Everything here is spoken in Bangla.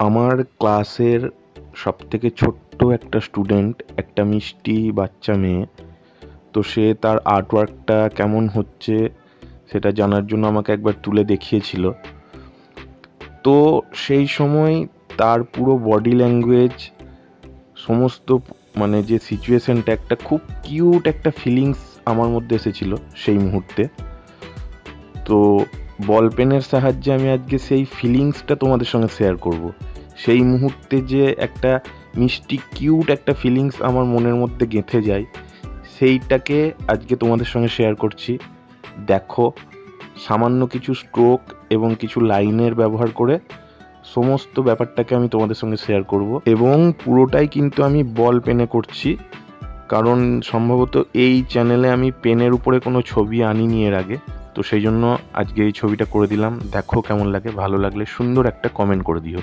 আমার ক্লাসের সবথেকে ছোট্ট একটা স্টুডেন্ট, একটা মিষ্টি বাচ্চা মেয়ে। তো সে তার আর্টওয়ার্কটা কেমন হচ্ছে সেটা জানার জন্য আমাকে একবার তুলে দেখিয়েছিল। তো সেই সময় তার পুরো বডি ল্যাঙ্গুয়েজ, সমস্ত মানে যে সিচুয়েশনটা, একটা খুব কিউট একটা ফিলিংস আমার মধ্যে এসেছিল সেই মুহূর্তে। তো বল পেনের সাহায্যে আমি আজকে সেই ফিলিংসটা তোমাদের সঙ্গে শেয়ার করব। সেই মুহূর্তে যে একটা মিষ্টি কিউট একটা ফিলিংস আমার মনের মধ্যে গেঁথে যায়, সেইটাকে আজকে তোমাদের সঙ্গে শেয়ার করছি। দেখো, সামান্য কিছু স্ট্রোক এবং কিছু লাইনের ব্যবহার করে সমস্ত ব্যাপারটাকে আমি তোমাদের সঙ্গে শেয়ার করব, এবং পুরোটাই কিন্তু আমি বল পেনে করছি, কারণ সম্ভবত এই চ্যানেলে আমি পেনের উপরে কোনো ছবি আনিনি এর আগে। তো সেই জন্য আজকে এই ছবিটা করে দিলাম। দেখো কেমন লাগে, ভালো লাগলে সুন্দর একটা কমেন্ট করে দিও।